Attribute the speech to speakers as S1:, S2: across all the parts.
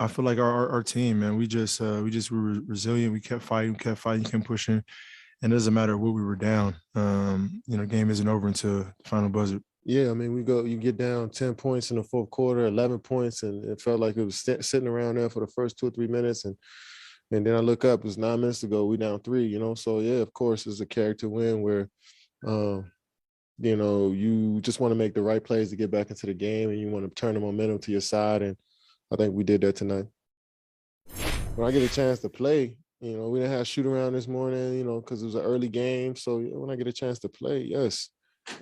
S1: I feel like our team, man, we just were resilient. We kept fighting, kept pushing, and it doesn't matter what we were down. Game isn't over until the final buzzer.
S2: Yeah, I mean, you get down 10 points in the fourth quarter, 11 points, and it felt like it was sitting around there for the first 2 or 3 minutes. And then I look up, it was 9 minutes to go, we down 3, So, yeah, of course, it's a character win where, you just want to make the right plays to get back into the game, and you want to turn the momentum to your side. And I think we did that tonight. When I get a chance to play, we didn't have shoot around this morning, because it was an early game. So when I get a chance to play, yes.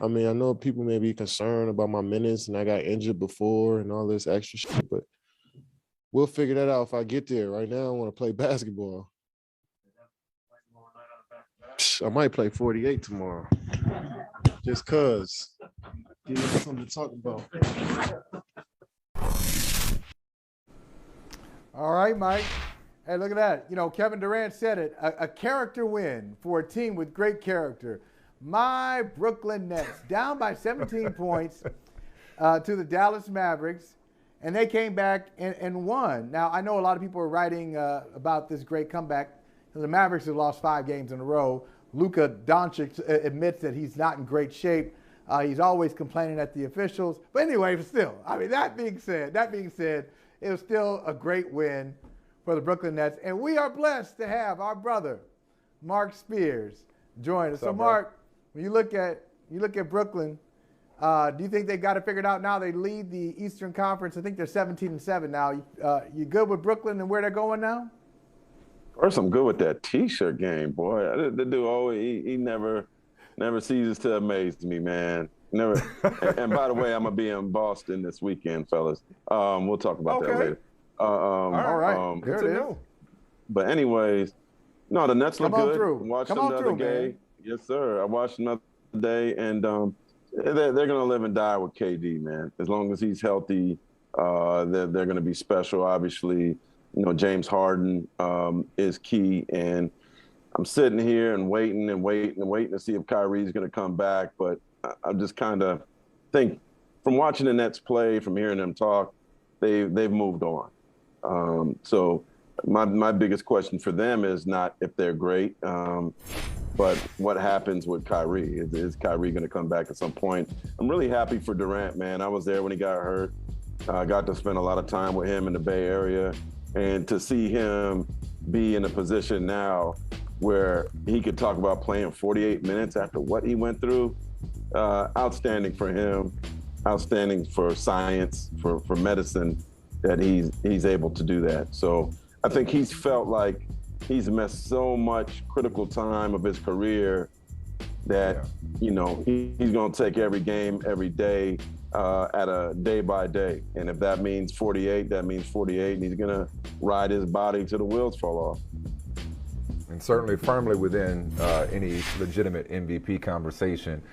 S2: I mean, I know people may be concerned about my minutes and I got injured before and all this extra shit, but we'll figure that out if I get there. Right now, I want to play basketball. I might play 48 tomorrow. Just cause. Give me something to talk about.
S3: All right, Mike. Hey, look at that. Kevin Durant said it, a character win for a team with great character. My Brooklyn Nets down by 17 points to the Dallas Mavericks, and they came back and won. Now, I know a lot of people are writing about this great comeback. The Mavericks have lost 5 games in a row. Luka Doncic admits that he's not in great shape. He's always complaining at the officials. But anyway, still, I mean, that being said, it was still a great win for the Brooklyn Nets. And we are blessed to have our brother, Marc Spears, join us. So, Marc, when you look at Brooklyn, do you think they got it figured out now? They lead the Eastern Conference. I think they're 17-7 now. You good with Brooklyn and where they're going now?
S4: First, I'm good with that T-shirt game, boy. The dude he never ceases to amaze me, man. Never. and by the way, I'm gonna be in Boston this weekend, fellas. We'll talk about that later.
S3: All right. Good to know.
S4: But anyways, no, the Nets look good. Watched them the other day.
S3: Man.
S4: Yes, sir. I watched another day, and they're gonna live and die with KD, man. As long as he's healthy, they're gonna be special. Obviously, James Harden is key, and I'm sitting here and waiting to see if Kyrie's gonna come back. But I just kind of think, from watching the Nets play, from hearing them talk, they've moved on. So my biggest question for them is not if they're great, but what happens with Kyrie? Is Kyrie going to come back at some point? I'm really happy for Durant, man. I was there when he got hurt. I got to spend a lot of time with him in the Bay Area, and to see him be in a position now where he could talk about playing 48 minutes after what he went through, outstanding for him, outstanding for science, for medicine, that he's able to do that. So I think he's felt like he's missed so much critical time of his career that, he's going to take every game, every day, at a day by day. And if that means 48, that means 48. And he's going to ride his body till the wheels fall off.
S5: And certainly firmly within any legitimate MVP conversation.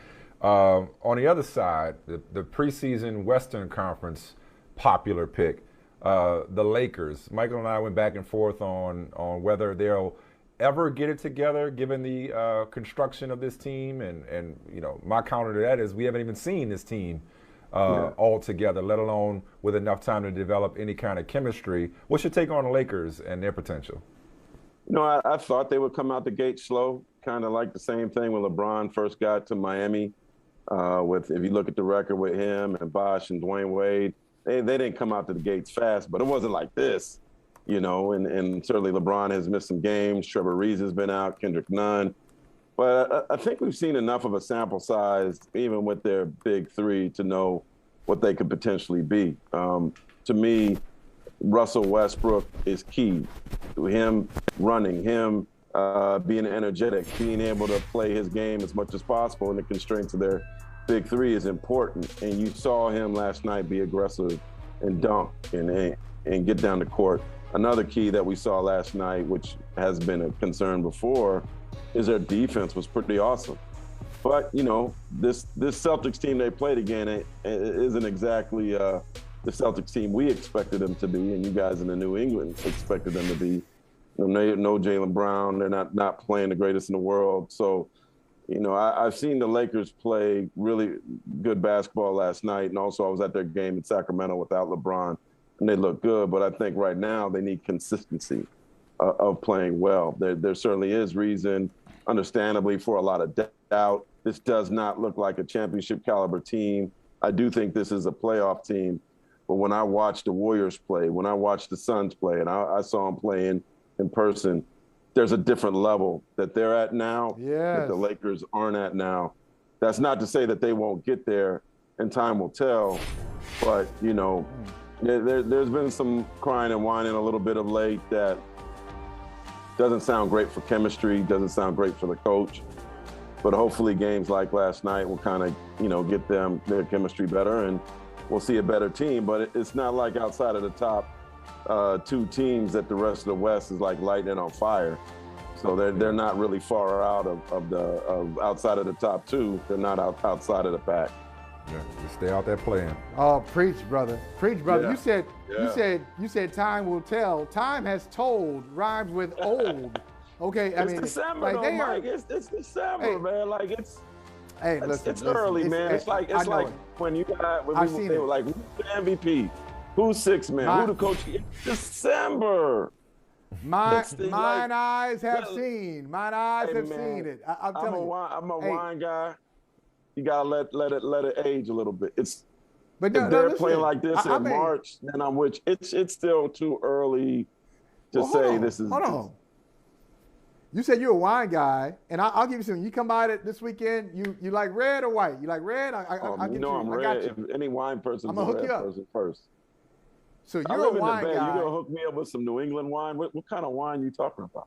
S5: On the other side, the preseason Western Conference popular pick, the Lakers. Michael and I went back and forth on whether they'll ever get it together, given the construction of this team. And my counter to that is we haven't even seen this team all together, let alone with enough time to develop any kind of chemistry. What's your take on the Lakers and their potential?
S4: I thought they would come out the gate slow, kind of like the same thing when LeBron first got to Miami. If you look at the record with him and Bosh and Dwayne Wade, they didn't come out to the gates fast, but it wasn't like this, and certainly LeBron has missed some games. Trevor Reeves has been out, Kendrick Nunn. But I think we've seen enough of a sample size, even with their big three, to know what they could potentially be. To me, Russell Westbrook is key. Him running, him being energetic, being able to play his game as much as possible in the constraints of their big three is important. And you saw him last night be aggressive and dunk and get down the court. Another key that we saw last night, which has been a concern before, is their defense was pretty awesome. But, this Celtics team they played again it isn't exactly the Celtics team we expected them to be, and you guys in the New England expected them to be. No Jaylen Brown. They're not playing the greatest in the world. So, I've seen the Lakers play really good basketball last night, and also I was at their game in Sacramento without LeBron. and they look good. But I think right now they need consistency of playing well. There certainly is reason, understandably, for a lot of doubt. This does not look like a championship caliber team. I do think this is a playoff team. But when I watch the Warriors play, when I watch the Suns play, and I saw them play in person, there's a different level that they're at now that the Lakers aren't at now. That's not to say that they won't get there, and time will tell. But, you know, there's been some crying and whining a little bit of late that doesn't sound great for chemistry, doesn't sound great for the coach. But hopefully games like last night will kind of, you know, get them their chemistry better, and we'll see a better team. But it's not like outside of the top two teams that the rest of the West is like lighting it on fire. So they're not really far out of outside of the top two. They're not outside of the pack.
S5: Yeah, just stay out there playing.
S3: Oh, preach, brother. Preach, brother.
S4: Yeah.
S3: You said time will tell. Time has told rhymes with old. Okay,
S4: It's December,
S3: like
S4: though, Mike. It's December, man. Like it's early, man. It's like when you got when they were like, who's the MVP? Who's sixth man? Who the coach? It's December.
S3: Mine eyes have seen. Mine eyes have seen it. I'm telling you.
S4: I'm a wine guy. You gotta let it age a little bit.
S3: But
S4: if they're playing like this in March, then I'm with you. It's still too early to say this is.
S3: Hold on. You said you're a wine guy, and I'll give you something. You come by this weekend. You like red or white? You like red? I'll get you.
S4: I'm red. If any wine person,
S3: I'm gonna hook you up
S4: first.
S3: So you're a wine guy.
S4: You gonna hook me up with some New England wine? What kind of wine you talking about?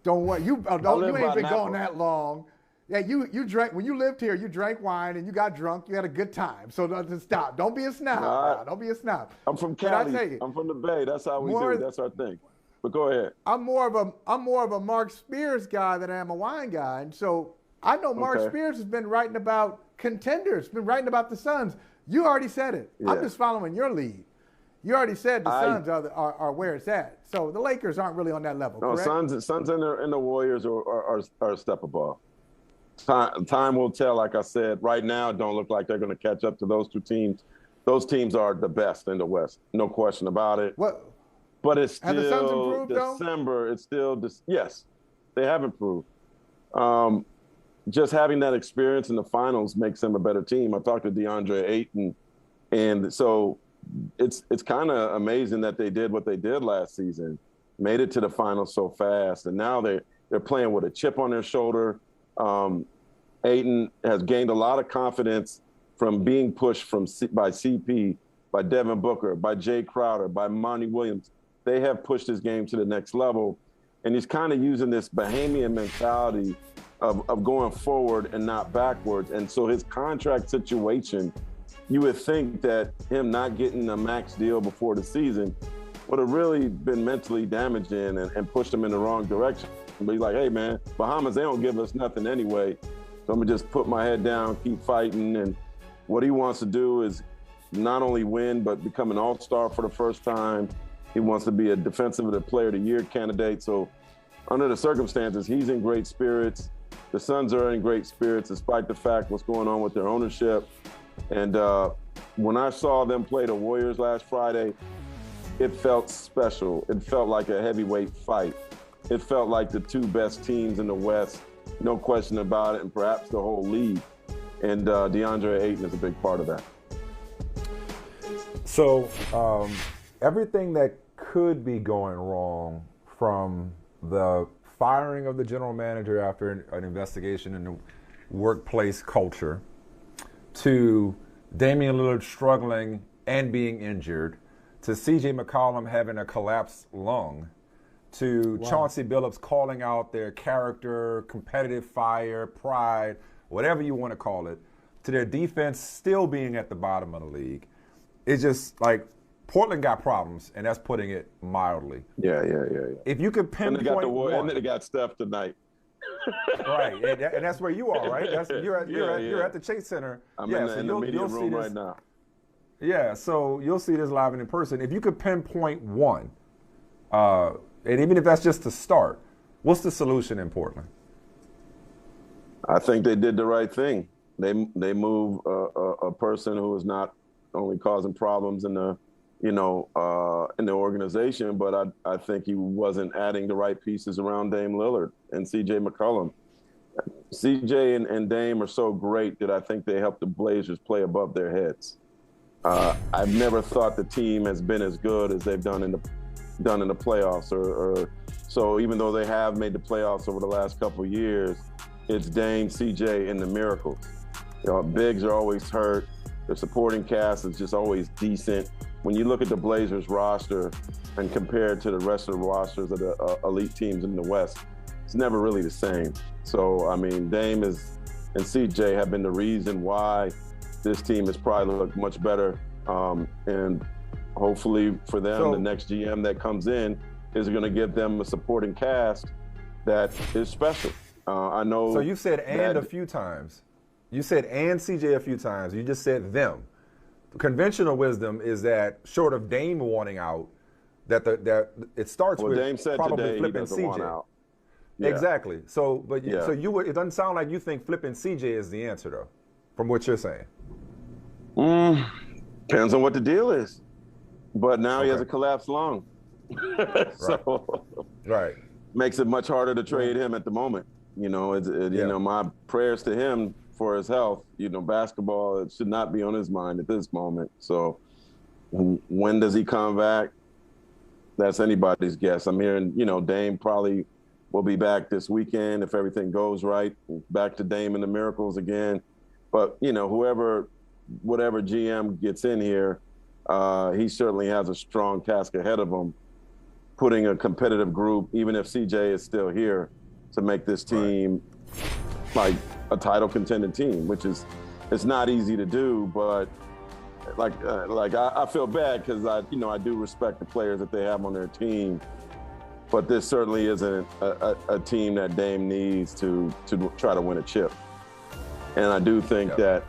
S3: Don't worry. You ain't been gone that long. Yeah, you drank when you lived here. You drank wine and you got drunk. You had a good time. So stop. Don't be a snob. Don't be a snob.
S4: I'm from Cali. I'm from the Bay. That's how we do. That's our thing. But go ahead.
S3: I'm more of a Mark Spears guy than I am a wine guy, and so I know Mark Spears has been writing about contenders, been writing about the Suns. You already said it. Yeah. I'm just following your lead. You already said the Suns are where it's at. So the Lakers aren't really on that level.
S4: No,
S3: correct?
S4: Suns and the Warriors are a step above. Time will tell. Like I said, right now, don't look like they're going to catch up to those two teams. Those teams are the best in the West, no question about it.
S3: What?
S4: But it's still
S3: the Suns improved,
S4: December. Though? It's still yes, they have improved. Just having that experience in the finals makes them a better team. I talked to DeAndre Ayton, and so it's kind of amazing that they did what they did last season, made it to the finals so fast, and now they're playing with a chip on their shoulder. Ayton has gained a lot of confidence from being pushed by CP, by Devin Booker, by Jay Crowder, by Monty Williams. They have pushed his game to the next level, and he's kind of using this Bahamian mentality of going forward and not backwards. And so his contract situation, you would think that him not getting a max deal before the season would have really been mentally damaging and pushed him in the wrong direction. But he's like, hey, man, Bahamas, they don't give us nothing anyway. So I'm going to just put my head down, keep fighting. And what he wants to do is not only win, but become an all-star for the first time. He wants to be a Defensive Player of the Year candidate. So under the circumstances, he's in great spirits. The Suns are in great spirits, despite the fact what's going on with their ownership. And when I saw them play the Warriors last Friday, it felt special. It felt like a heavyweight fight. It felt like the two best teams in the West, no question about it, and perhaps the whole league. And DeAndre Ayton is a big part of that.
S5: So everything that could be going wrong, from the firing of the general manager after an investigation into workplace culture, to Damian Lillard struggling and being injured, to C.J. McCollum having a collapsed lung, to Chauncey Billups calling out their character, competitive fire, pride, whatever you want to call it, to their defense still being at the bottom of the league. It's just like Portland got problems, and that's putting it mildly.
S4: Yeah.
S5: If you could pinpoint
S4: and they got Steph tonight.
S5: Right, and that's where you are, right? You're at the Chase Center.
S4: I'm in the media room right now.
S5: Yeah, so you'll see this live and in person. If you could pinpoint one, and even if that's just to start, what's the solution in Portland?
S4: I think they did the right thing. They move a person who is not only causing problems in the in the organization, but I think he wasn't adding the right pieces around Dame Lillard and C.J. McCollum. C.J. and Dame are so great that I think they help the Blazers play above their heads. I've never thought the team has been as good as they've done in the playoffs. So even though they have made the playoffs over the last couple of years, it's Dame, C.J. and the miracles. Bigs are always hurt. The supporting cast is just always decent. When you look at the Blazers roster and compare it to the rest of the rosters of the elite teams in the West, it's never really the same. So, I mean, Dame and CJ have been the reason why this team has probably looked much better. And hopefully for them, the next GM that comes in is going to give them a supporting cast that is special. I know.
S5: So you said a few times. You said and CJ a few times. You just said them. Conventional wisdom is that short of Dame wanting out, that it starts with
S4: Dame said
S5: probably
S4: today
S5: flipping
S4: he doesn't want
S5: CJ.
S4: out. Yeah.
S5: Exactly. So,
S4: Yeah.
S5: It doesn't sound like you think flipping CJ is the answer, though, from what you're saying.
S4: Depends on what the deal is. But now he has a collapsed lung.
S5: Right.
S4: Makes it much harder to trade him at the moment. You know, my prayers to him for his health. Basketball, it should not be on his mind at this moment. So when does he come back? That's anybody's guess. I'm hearing, Dame probably will be back this weekend if everything goes right. Back to Dame and the miracles again. But, whatever GM gets in here, he certainly has a strong task ahead of him, putting a competitive group, even if CJ is still here, to make this team like a title contending team, which is, it's not easy to do, but I feel bad because I do respect the players that they have on their team, but this certainly isn't a team that Dame needs to try to win a chip. And I do think that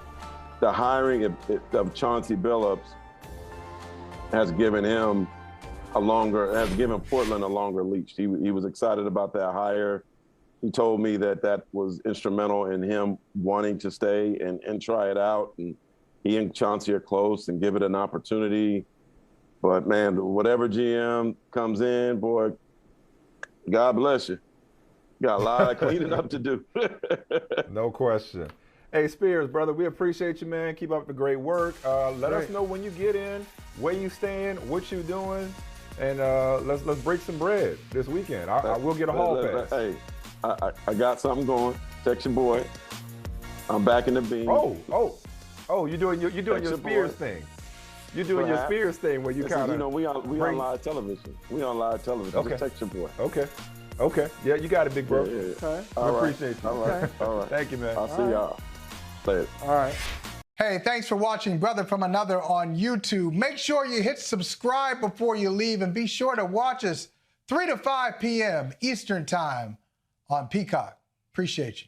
S4: the hiring of Chauncey Billups has given Portland a longer leash. He was excited about that hire. He told me that was instrumental in him wanting to stay and try it out. And he and Chauncey are close and give it an opportunity. But man, whatever GM comes in, boy, God bless you. Got a lot of cleaning up to do.
S5: No question. Hey, Spears, brother, we appreciate you, man. Keep up the great work. Let us know when you get in, where you stand, what you doing, and let's break some bread this weekend. I will get a hall pass.
S4: Hey, I got something going. Text your boy. I'm back in the beam.
S5: Oh! You're doing your Spears thing. You're doing your Spears thing where you kind of.
S4: We on live television. We on live television.
S5: Okay.
S4: Just text your boy.
S5: Okay. Yeah, you got it, big bro.
S4: Yeah.
S3: Okay.
S5: I appreciate you.
S4: All right.
S5: Thank you, man.
S4: I'll see y'all later.
S3: All right. Hey, thanks for watching Brother from Another on YouTube. Make sure you hit subscribe before you leave, and be sure to watch us 3 to 5 p.m. Eastern Time on Peacock. Appreciate you.